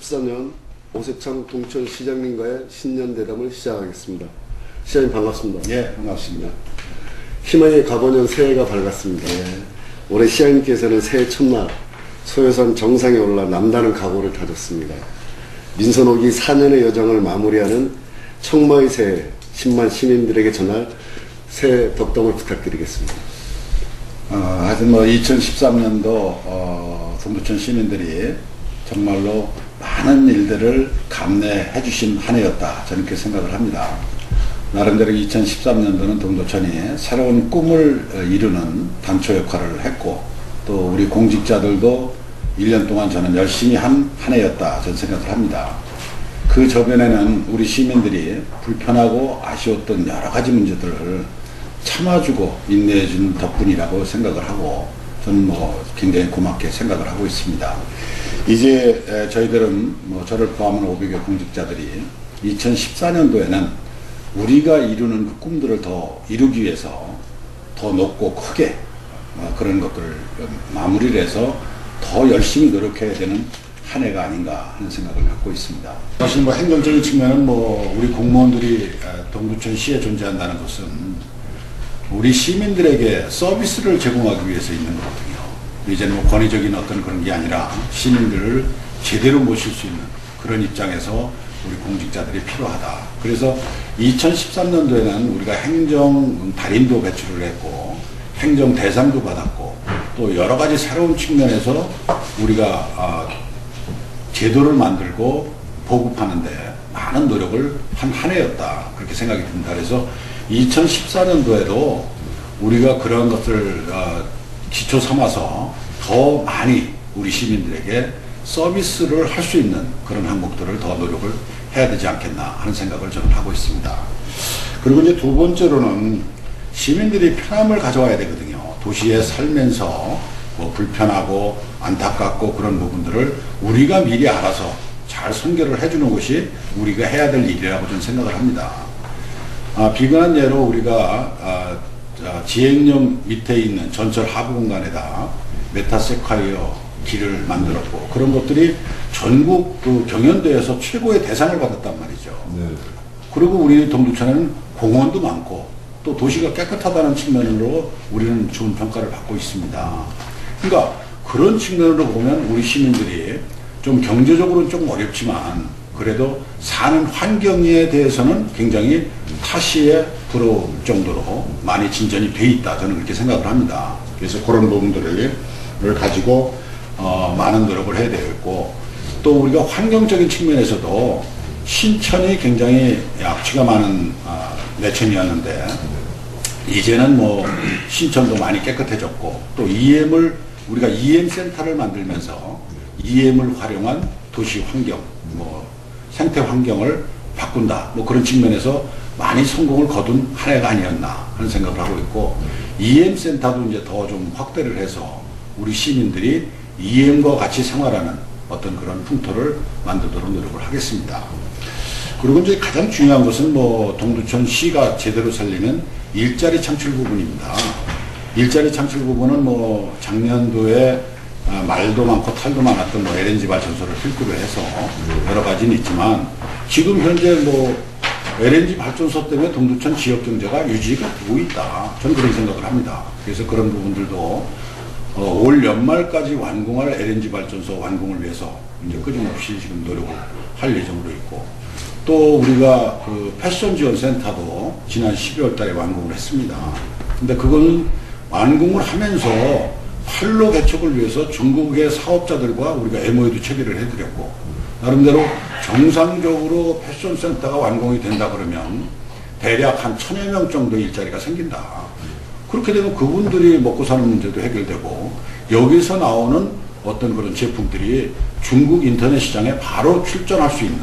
2014년 오세창 동천시장님과의 신년 대담을 시작하겠습니다. 시장님 반갑습니다. 예, 반갑습니다. 희망의 가보년 새해가 밝았습니다. 예. 올해 시장님께서는 새해 첫날 소요산 정상에 올라 남다른 각오를 다졌습니다. 민선옥이 4년의 여정을 마무리하는 청마의 새해 10만 시민들에게 전할 새해 덕담을 부탁드리겠습니다. 하여튼 2013년도 동두천 시민들이 정말로 많은 일들을 감내해 주신 한 해였다. 저는 그렇게 생각을 합니다. 나름대로 2013년도는 동두천이 새로운 꿈을 이루는 단초 역할을 했고, 또 우리 공직자들도 1년 동안 저는 열심히 한 해였다. 저는 생각을 합니다. 그 저변에는 우리 시민들이 불편하고 아쉬웠던 여러 가지 문제들을 참아주고 인내해준 덕분이라고 생각을 하고, 저는 굉장히 고맙게 생각을 하고 있습니다. 이제 저희들은 저를 포함한 500여 공직자들이 2014년도에는 우리가 이루는 그 꿈들을 더 이루기 위해서 더 높고 크게 그런 것들을 마무리를 해서 더 열심히 노력해야 되는 한 해가 아닌가 하는 생각을 갖고 있습니다. 사실 행정적인 측면은 우리 공무원들이 동두천시에 존재한다는 것은 우리 시민들에게 서비스를 제공하기 위해서 있는 거거든요. 이제는 권위적인 어떤 그런 게 아니라 시민들을 제대로 모실 수 있는 그런 입장에서 우리 공직자들이 필요하다. 그래서 2013년도에는 우리가 행정 달인도 배출을 했고 행정 대상도 받았고 또 여러 가지 새로운 측면에서 우리가 제도를 만들고 보급하는데 많은 노력을 한 해였다. 그렇게 생각이 듭니다. 그래서 2014년도에도 우리가 그런 것을 기초 삼아서 더 많이 우리 시민들에게 서비스를 할 수 있는 그런 항목들을 더 노력을 해야 되지 않겠나 하는 생각을 저는 하고 있습니다. 그리고 이제 두 번째로는 시민들이 편함을 가져와야 되거든요. 도시에 살면서 불편하고 안타깝고 그런 부분들을 우리가 미리 알아서 잘 선결을 해주는 것이 우리가 해야 될 일이라고 저는 생각을 합니다. 비근한 예로 우리가 지행령 밑에 있는 전철 하부 공간에다 메타세콰이어 길을 만들었고 그런 것들이 전국 그 경연대회에서 최고의 대상을 받았단 말이죠. 네. 그리고 우리 동두천에는 공원도 많고 또 도시가 깨끗하다는 측면으로 우리는 좋은 평가를 받고 있습니다. 그러니까 그런 측면으로 보면 우리 시민들이 좀 경제적으로는 좀 어렵지만 그래도 사는 환경에 대해서는 굉장히 타시에 부러울 정도로 많이 진전이 돼 있다. 저는 그렇게 생각을 합니다. 그래서 그런 부분들을 가지고 많은 노력을 해야 되겠고 또 우리가 환경적인 측면에서도 신천이 굉장히 악취가 많은 내천이었는데 이제는 신천도 많이 깨끗해졌고 또 EM을 우리가 EM 센터를 만들면서 EM을 활용한 도시 환경 생태 환경을 바꾼다. 그런 측면에서 많이 성공을 거둔 한 해가 아니었나 하는 생각을 하고 있고 EM 센터도 이제 더 좀 확대를 해서 우리 시민들이 EM과 같이 생활하는 어떤 그런 풍토를 만들도록 노력을 하겠습니다. 그리고 이제 가장 중요한 것은 동두천시가 제대로 살리는 일자리 창출 부분입니다. 일자리 창출 부분은 작년도에 말도 많고 탈도 많았던 LNG 발전소를 필두로 해서 여러 가지는 있지만 지금 현재 LNG 발전소 때문에 동두천 지역 경제가 유지가 되고 있다. 저는 그런 생각을 합니다. 그래서 그런 부분들도 올 연말까지 완공할 LNG 발전소 완공을 위해서 이제 끊임없이 지금 노력을 할 예정으로 있고 또 우리가 그 패션 지원 센터도 지난 12월 달에 완공을 했습니다. 근데 그거는 완공을 하면서 활로 개척을 위해서 중국의 사업자들과 우리가 MOU도 체결을 해드렸고 나름대로 정상적으로 패션 센터가 완공이 된다 그러면 대략 한 1000여 명 정도의 일자리가 생긴다. 그렇게 되면 그분들이 먹고 사는 문제도 해결되고 여기서 나오는 어떤 그런 제품들이 중국 인터넷 시장에 바로 출전할 수 있는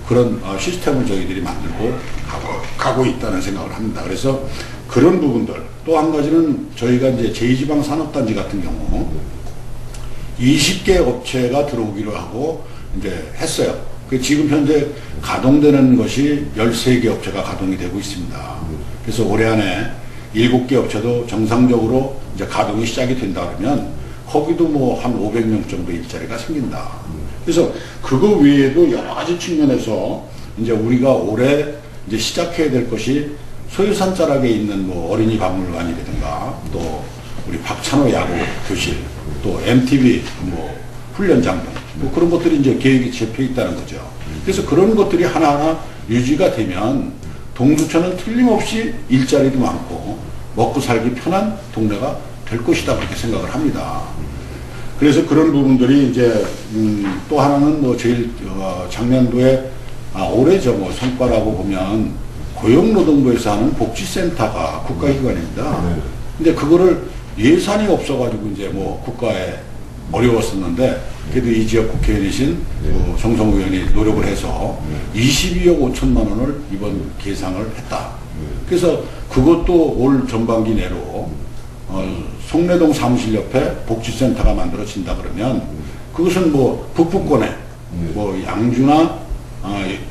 그런 시스템을 저희들이 만들고 가고 있다는 생각을 합니다. 그래서 그런 부분들 또 한 가지는 저희가 이제 제2지방산업단지 같은 경우 20개 업체가 들어오기로 하고 이제 했어요. 지금 현재 가동되는 것이 13개 업체가 가동이 되고 있습니다. 그래서 올해 안에 7개 업체도 정상적으로 이제 가동이 시작이 된다 그러면 거기도 한 500명 정도 일자리가 생긴다. 그래서 그거 외에도 여러 가지 측면에서 이제 우리가 올해 이제 시작해야 될 것이 소유산 자락에 있는 뭐 어린이 박물관이라든가 또 우리 박찬호 야구 교실 또 MTV 뭐 훈련장 등 뭐 그런 것들이 이제 계획이 잡혀 있다는 거죠. 그래서 그런 것들이 하나하나 유지가 되면 동두천은 틀림없이 일자리도 많고 먹고 살기 편한 동네가 될 것이다 그렇게 생각을 합니다. 그래서 그런 부분들이 이제 또 하나는 뭐 제일 작년도에 올해죠 뭐 성과라고 보면 고용노동부에서 하는 복지센터가 국가기관입니다. 근데 그거를 예산이 없어가지고 이제 뭐 국가에 어려웠었는데 그래도 이 지역 국회의원이신 정성우 의원이 노력을 해서 22억 5천만 원을 이번 계상을 했다. 그래서 그것도 올 전반기 내로 송내동 사무실 옆에 복지센터가 만들어진다 그러면 그것은 뭐 북부권에 뭐 양주나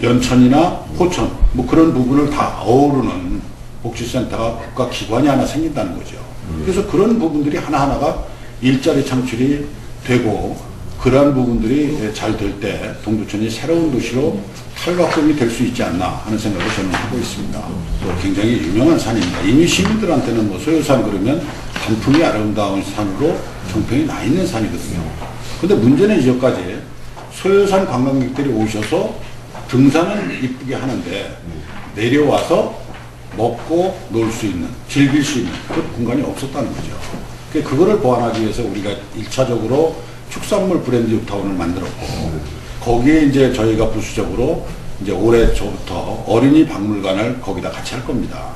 연천이나 포천 뭐 그런 부분을 다 어우르는 복지센터가 국가기관이 하나 생긴다는 거죠. 그래서 그런 부분들이 하나하나가 일자리 창출이 되고 그러한 부분들이 잘 될 때 동두천이 새로운 도시로 탈바꿈이 될 수 있지 않나 하는 생각을 저는 하고 있습니다. 또 굉장히 유명한 산입니다. 이미 시민들한테는 뭐 소요산 그러면 단풍이 아름다운 산으로 정평이 나 있는 산이거든요. 근데 문제는 이제까지 소요산 관광객들이 오셔서 등산은 이쁘게 하는데 내려와서 먹고 놀 수 있는, 즐길 수 있는 그런 공간이 없었다는 거죠. 그거를 보완하기 위해서 우리가 1차적으로 축산물 브랜드 뉴타운을 만들었고 거기에 이제 저희가 부수적으로 이제 올해 초부터 어린이 박물관을 거기다 같이 할 겁니다.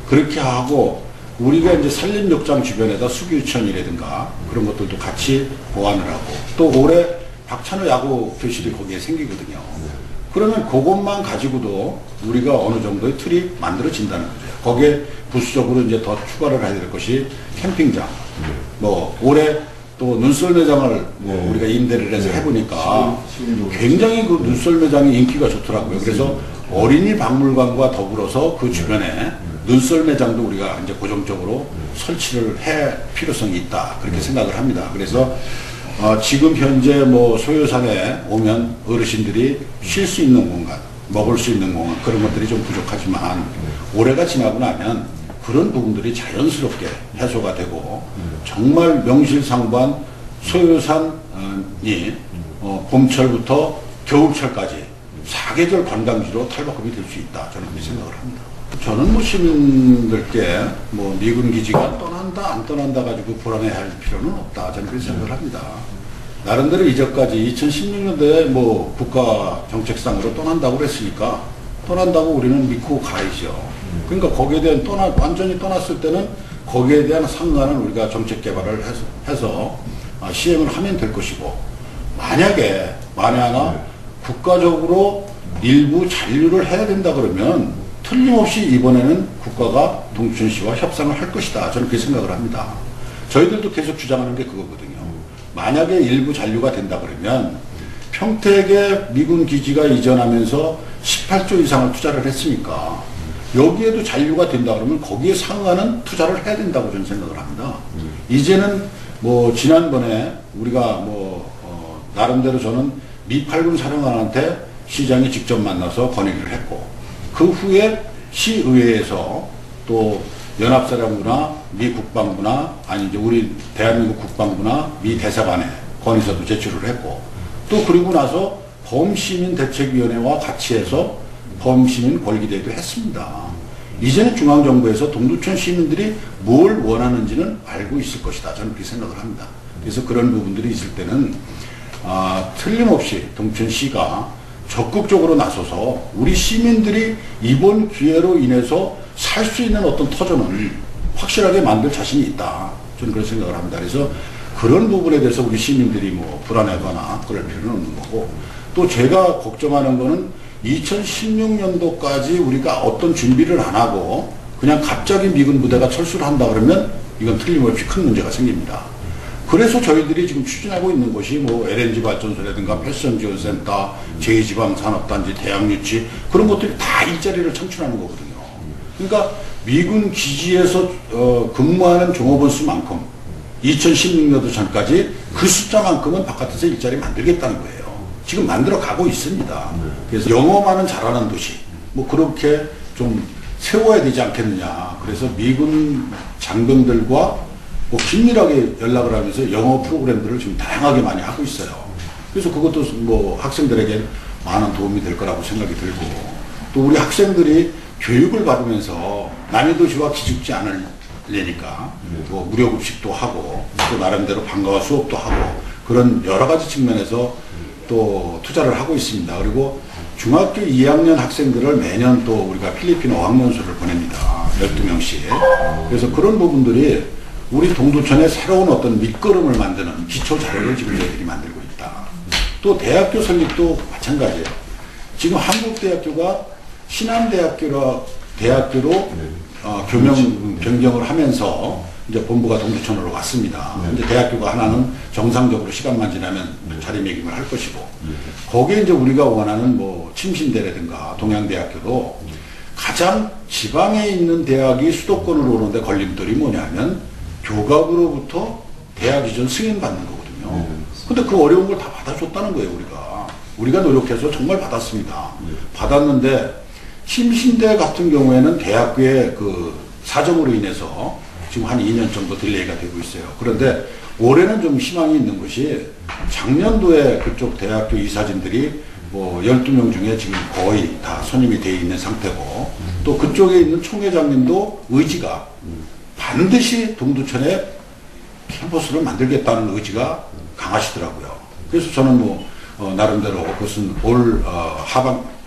그렇게 하고 우리가 이제 산림욕장 주변에다 수교유치원이라든가 그런 것들도 같이 보완을 하고 또 올해 박찬호 야구 교실이 거기에 생기거든요. 그러면 그것만 가지고도 우리가 어느 정도의 틀이 만들어진다는 거죠. 거기에 부수적으로 이제 더 추가를 해야 될 것이 캠핑장. 뭐 올해 또 눈썰 매장을 뭐 우리가 임대를 해서 해보니까 굉장히 그 눈썰 매장이 인기가 좋더라고요. 그래서 어린이 박물관과 더불어서 그 주변에 눈썰 매장도 우리가 이제 고정적으로 설치를 할 필요성이 있다 그렇게 생각을 합니다. 그래서 지금 현재 뭐 소요산에 오면 어르신들이 쉴 수 있는 공간, 먹을 수 있는 공간 그런 것들이 좀 부족하지만 올해가 지나고 나면 그런 부분들이 자연스럽게 해소가 되고 정말 명실상부한 소요산이 봄철부터 겨울철까지 4계절 관광지로 탈바꿈이 될 수 있다. 저는 그렇게 생각을 합니다. 저는 뭐 시민들께 뭐 미군 기지가 떠난다 안 떠난다 가지고 불안해할 필요는 없다. 저는 그렇게 생각을 합니다. 나름대로 이전까지 2016년도에 뭐 국가 정책상으로 떠난다고 그랬으니까 떠난다고 우리는 믿고 가야죠. 그러니까 거기에 대한 완전히 떠났을 때는 거기에 대한 상관은 우리가 정책 개발을 해서 시행을 하면 될 것이고 만약에 만에 하나 국가적으로 일부 잔류를 해야 된다 그러면 틀림없이 이번에는 국가가 동두천시와 협상을 할 것이다. 저는 그렇게 생각을 합니다. 저희들도 계속 주장하는 게 그거거든요. 만약에 일부 잔류가 된다 그러면 평택에 미군 기지가 이전하면서 18조 이상을 투자를 했으니까 여기에도 잔류가 된다 그러면 거기에 상응하는 투자를 해야 된다고 저는 생각을 합니다. 이제는 뭐 지난번에 우리가 뭐 나름대로 저는 미 8군 사령관한테 시장이 직접 만나서 건의를 했고 그 후에 시의회에서 또 연합사령부나 미 국방부나 아니 이제 우리 대한민국 국방부나 미 대사관에 건의서도 제출을 했고 또 그리고 나서 범시민대책위원회와 같이 해서 범시민 권리대회도 했습니다. 이제는 중앙정부에서 동두천 시민들이 뭘 원하는지는 알고 있을 것이다. 저는 그렇게 생각을 합니다. 그래서 그런 부분들이 있을 때는 틀림없이 동두천시가 적극적으로 나서서 우리 시민들이 이번 기회로 인해서 살 수 있는 어떤 터전을 확실하게 만들 자신이 있다. 저는 그런 생각을 합니다. 그래서 그런 부분에 대해서 우리 시민들이 뭐 불안해하거나 그럴 필요는 없는 거고 또 제가 걱정하는 거는 2016년도까지 우리가 어떤 준비를 안 하고 그냥 갑자기 미군 부대가 철수를 한다 그러면 이건 틀림없이 큰 문제가 생깁니다. 그래서 저희들이 지금 추진하고 있는 것이 뭐 LNG 발전소라든가 패션지원센터, 제2지방산업단지, 대학유치 그런 것들이 다 일자리를 창출하는 거거든요. 그러니까 미군 기지에서 근무하는 종업원 수만큼 2016년도 전까지 그 숫자만큼은 바깥에서 일자리 만들겠다는 거예요. 지금 만들어 가고 있습니다. 그래서 영어만은 잘하는 도시, 뭐 그렇게 좀 세워야 되지 않겠느냐. 그래서 미군 장병들과 뭐 긴밀하게 연락을 하면서 영어 프로그램들을 지금 다양하게 많이 하고 있어요. 그래서 그것도 뭐 학생들에게 많은 도움이 될 거라고 생각이 들고, 또 우리 학생들이 교육을 받으면서 남의 도시와 기죽지 않으려니까 뭐 무료급식도 하고 또 나름대로 방과후 수업도 하고 그런 여러 가지 측면에서 또 투자를 하고 있습니다. 그리고 중학교 2학년 학생들을 매년 또 우리가 필리핀 어학연수를 보냅니다. 12명씩. 그래서 그런 부분들이 우리 동두천에 새로운 어떤 밑거름을 만드는 기초 자료를 지금 저희들이 만들고 있다. 또 대학교 설립도 마찬가지예요. 지금 한국대학교가 신한대학교로 교명 변경을 하면서 이제 본부가 동두천으로 왔습니다. 이제 대학교가 하나는 정상적으로 시간만 지나면 자리매김을 할 것이고, 거기에 이제 우리가 원하는 뭐 침신대라든가 동양대학교도 가장 지방에 있는 대학이 수도권으로 오는데 걸림돌이 뭐냐면 교각으로부터 대학 이전 승인 받는 거거든요. 근데 그 어려운 걸 다 받아줬다는 거예요, 우리가 노력해서 정말 받았습니다. 받았는데 침신대 같은 경우에는 대학교의 그 사정으로 인해서 지금 한 2년 정도 딜레이가 되고 있어요. 그런데 올해는 좀 희망이 있는 것이 작년도에 그쪽 대학교 이사진들이 뭐 12명 중에 지금 거의 다 선임이 되어 있는 상태고, 또 그쪽에 있는 총회장님도 의지가 반드시 동두천에 캠퍼스를 만들겠다는 의지가 강하시더라고요. 그래서 저는 뭐 나름대로 그것은 올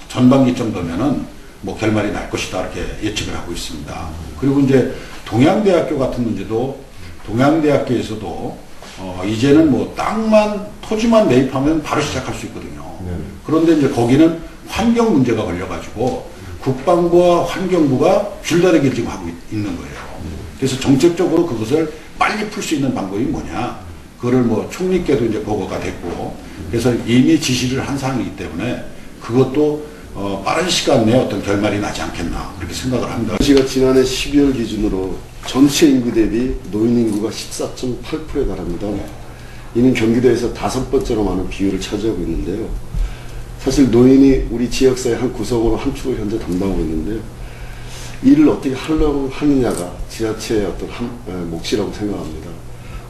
전반기 정도면은 뭐 결말이 날 것이다 이렇게 예측을 하고 있습니다. 그리고 이제 동양대학교 같은 문제도 동양대학교에서도 이제는 뭐 땅만 토지만 매입하면 바로 시작할 수 있거든요. 그런데 이제 거기는 환경 문제가 걸려가지고 국방부와 환경부가 줄다리기를 지금 하고 있는 거예요. 그래서 정책적으로 그것을 빨리 풀 수 있는 방법이 뭐냐, 그거를 뭐 총리께도 이제 보고가 됐고, 그래서 이미 지시를 한 사항이기 때문에 그것도 빠른 시간 내에 어떤 결말이 나지 않겠나 그렇게 생각을 합니다. 시가 지난해 12월 기준으로 전체 인구 대비 노인 인구가 14.8%에 달합니다. 이는 경기도에서 5번째로 많은 비율을 차지하고 있는데요. 사실 노인이 우리 지역사회 한 구석으로 한 축을 현재 담당하고 있는데요. 이를 어떻게 하느냐가 지자체의 어떤 몫이라고 생각합니다.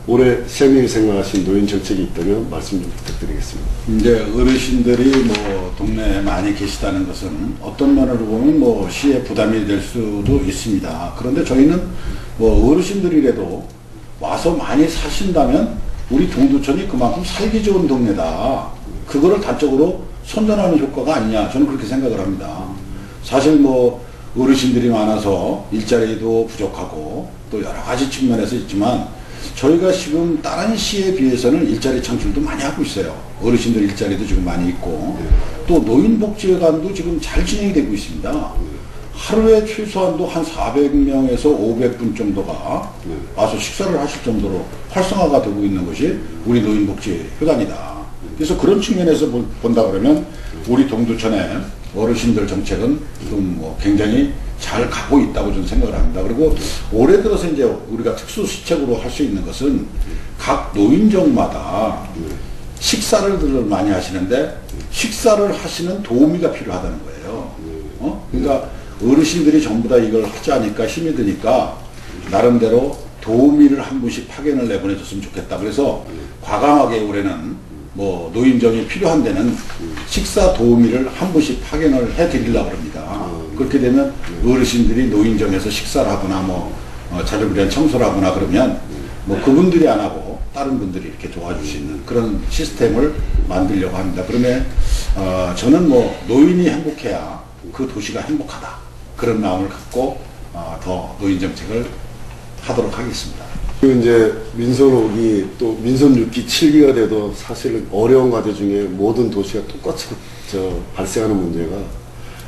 올해 시장님이 생각하신 노인 정책이 있다면 말씀 좀 부탁드리겠습니다. 이제 어르신들이 뭐 동네에 많이 계시다는 것은 어떤 면으로 보면 뭐 시의 부담이 될 수도 있습니다. 그런데 저희는 뭐 어르신들이라도 와서 많이 사신다면 우리 동두천이 그만큼 살기 좋은 동네다. 그거를 단적으로 선전하는 효과가 아니냐, 저는 그렇게 생각을 합니다. 사실 뭐 어르신들이 많아서 일자리도 부족하고 또 여러 가지 측면에서 있지만 저희가 지금 다른 시에 비해서는 일자리 창출도 많이 하고 있어요. 어르신들 일자리도 지금 많이 있고, 또 노인복지회관도 지금 잘 진행이 되고 있습니다. 하루에 최소한도 한 400명에서 500분 정도가 와서 식사를 하실 정도로 활성화가 되고 있는 것이 우리 노인복지회관이다. 그래서 그런 측면에서 본다 그러면 우리 동두천의 어르신들 정책은 좀 뭐 굉장히 잘 가고 있다고 저는 생각을 합니다. 그리고 올해 들어서 이제 우리가 특수시책으로 할 수 있는 것은 각 노인정마다 식사를 많이 하시는데 식사를 하시는 도우미가 필요하다는 거예요. 그러니까 어르신들이 전부 다 이걸 하지 않으니까 힘이 드니까 나름대로 도우미를 한 분씩 파견을 내보내줬으면 좋겠다. 그래서 과감하게 올해는 뭐 노인정이 필요한 데는 식사 도우미를 한 분씩 파견을 해드리려고 합니다. 그렇게 되면 어르신들이 노인정에서 식사를 하거나 뭐 자주부리한 청소를 하거나 그러면 뭐 그분들이 안 하고 다른 분들이 이렇게 도와줄 수 있는 그런 시스템을 만들려고 합니다. 그러면 저는 뭐 노인이 행복해야 그 도시가 행복하다, 그런 마음을 갖고 더 노인 정책을 하도록 하겠습니다. 그리고 이제 민선 5기 또 민선 6기 7기가 돼도 사실은 어려운 과제 중에 모든 도시가 똑같이 발생하는 문제가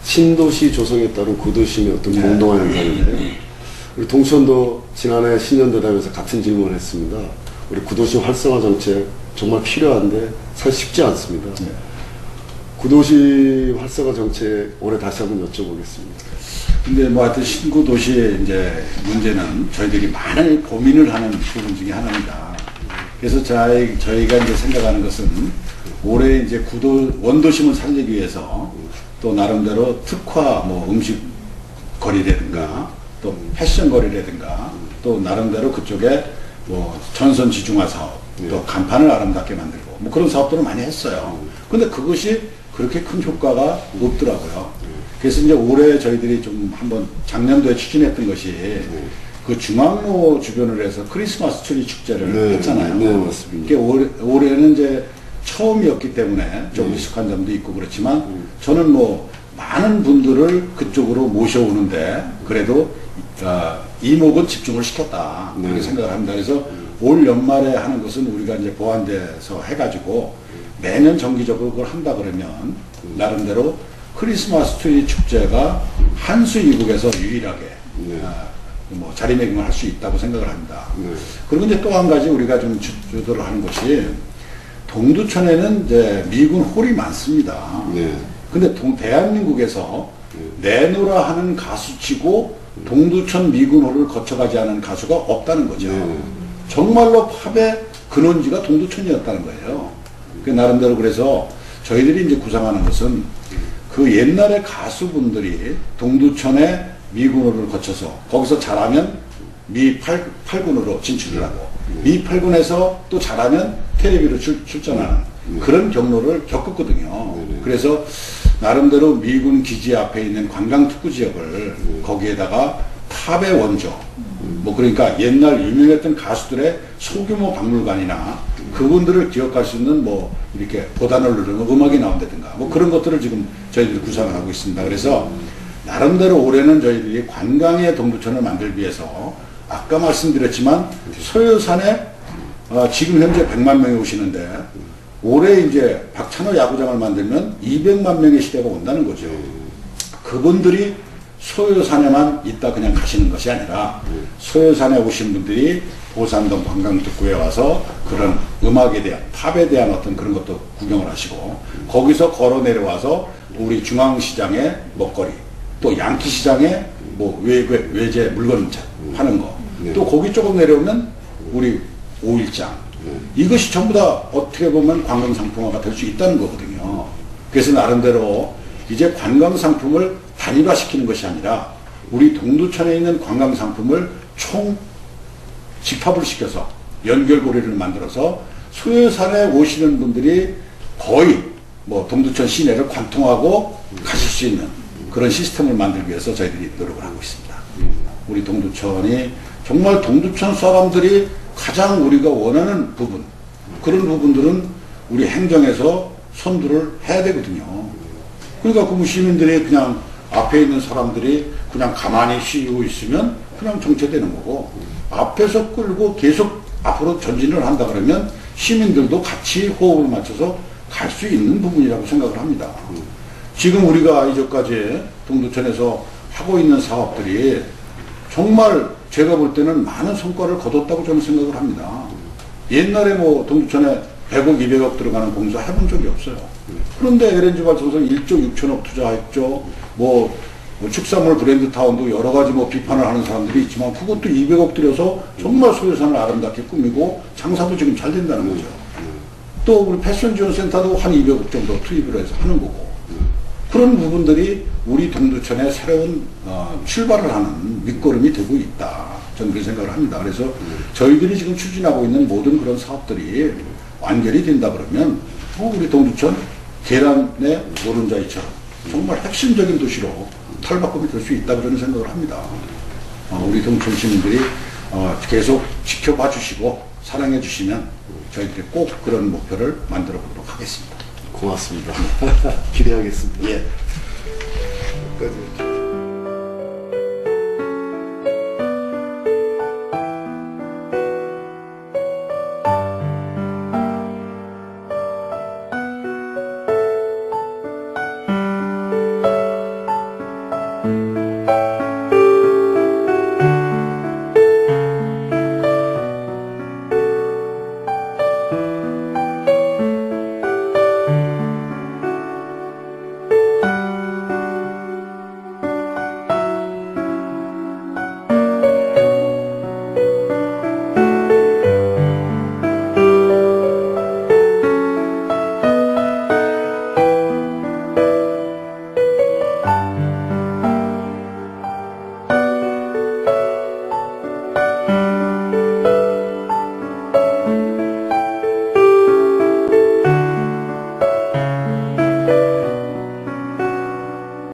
신도시 조성에 따른 구도심의 어떤 공동화 현상인데요. 우리 동천도 지난해 신년대담에서 같은 질문을 했습니다. 우리 구도심 활성화 정책 정말 필요한데 사실 쉽지 않습니다. 구도시 활성화 정책 올해 다시 한번 여쭤보겠습니다. 근데 뭐 하여튼 신구 도시의 이제 문제는 저희들이 많은 고민을 하는 부분 중에 하나입니다. 그래서 저희가 이제 생각하는 것은 올해 이제 원도심을 살리기 위해서 또 나름대로 특화 음식 거리라든가 또 패션 거리라든가 또 나름대로 그쪽에 전선 지중화 사업 또 간판을 아름답게 만들고 그런 사업들을 많이 했어요. 근데 그것이 그렇게 큰 효과가 없더라고요. 그래서 이제 올해 저희들이 좀 한번 작년도에 추진했던 것이 그 중앙로 주변을 해서 크리스마스 트리 축제를 했잖아요. 네, 맞습니다. 올해는 이제 처음이었기 때문에 좀 미숙한 점도 있고 그렇지만 저는 많은 분들을 그쪽으로 모셔오는데 그래도 이목은 집중을 시켰다 그렇게 생각을 합니다. 그래서 올 연말에 하는 것은 우리가 이제 보완돼서 해가지고 매년 정기적으로 그걸 한다 그러면 나름대로 크리스마스 트리 축제가 한수 이국에서 유일하게 자리매김을 할 수 있다고 생각을 합니다. 그리고 이제 또 한 가지 우리가 좀 주도를 하는 것이 동두천에는 이제 미군 홀이 많습니다. 근데 대한민국에서 내노라 하는 가수치고 동두천 미군홀을 거쳐가지 않은 가수가 없다는 거죠. 정말로 팝의 근원지가 동두천이었다는 거예요. 그 나름대로 그래서 저희들이 이제 구상하는 것은 그 옛날에 가수분들이 동두천의 미군홀을 거쳐서 거기서 잘하면 미 8군으로 진출을 하고 미 8군에서 또 잘하면 텔레비로 출전하는 그런 경로를 겪었거든요. 그래서 나름대로 미군 기지 앞에 있는 관광특구 지역을 거기에다가 팝의 원조 그러니까 옛날 유명했던 가수들의 소규모 박물관이나 그분들을 기억할 수 있는 이렇게 보단을 누르는 음악이 나온다든가 그런 것들을 지금 저희들이 구상을 하고 있습니다. 그래서 나름대로 올해는 저희들이 관광의 동두천을 만들기 위해서 아까 말씀드렸지만 소요산에 지금 현재 100만 명이 오시는데 올해 이제 박찬호 야구장을 만들면 200만 명의 시대가 온다는 거죠. 그분들이 소요산에만 있다 그냥 가시는 것이 아니라 소요산에 오신 분들이 보산동 관광특구에 와서 그런 음악에 대한 팝에 대한 어떤 그런 것도 구경을 하시고 거기서 걸어 내려와서 우리 중앙시장의 먹거리 또 양키시장에 외제 물건 파는 거 또 거기 조금 내려오면 우리 오일장 이것이 전부 다 어떻게 보면 관광상품화가 될 수 있다는 거거든요. 그래서 나름대로 이제 관광상품을 단일화시키는 것이 아니라 우리 동두천에 있는 관광상품을 총 집합을 시켜서 연결고리를 만들어서 소요산에 오시는 분들이 거의 동두천 시내를 관통하고 가실 수 있는 그런 시스템을 만들기 위해서 저희들이 노력을 하고 있습니다. 우리 동두천이 정말 동두천 사람들이 가장 우리가 원하는 부분 그런 부분들은 우리 행정에서 선두를 해야 되거든요. 그러니까 그 시민들이 그냥 앞에 있는 사람들이 그냥 가만히 쉬고 있으면 그냥 정체되는 거고 앞에서 끌고 계속 앞으로 전진을 한다 그러면 시민들도 같이 호흡을 맞춰서 갈 수 있는 부분이라고 생각을 합니다. 지금 우리가 이제까지 동두천에서 하고 있는 사업들이 정말 제가 볼 때는 많은 성과를 거뒀다고 저는 생각을 합니다. 옛날에 동두천에 100억, 200억 들어가는 공사 해본 적이 없어요. 그런데 LNG 발전소 1조 6천억 투자했죠. 축산물 브랜드 타운도 여러 가지 비판을 하는 사람들이 있지만 그것도 200억 들여서 정말 소요산을 아름답게 꾸미고 장사도 지금 잘 된다는 거죠. 또 우리 패션 지원 센터도 한 200억 정도 투입을 해서 하는 거고. 그런 부분들이 우리 동두천의 새로운 출발을 하는 밑거름이 되고 있다. 저는 그렇게 생각을 합니다. 그래서 저희들이 지금 추진하고 있는 모든 그런 사업들이 완결이 된다 그러면 우리 동두천 계란의 노른자이처럼 정말 핵심적인 도시로 탈바꿈이 될 수 있다고 저는 생각을 합니다. 우리 동천 시민들이 계속 지켜봐 주시고 사랑해 주시면 저희들이 꼭 그런 목표를 만들어 보도록 하겠습니다. 고맙습니다. 기대하겠습니다. 예. 끝까지.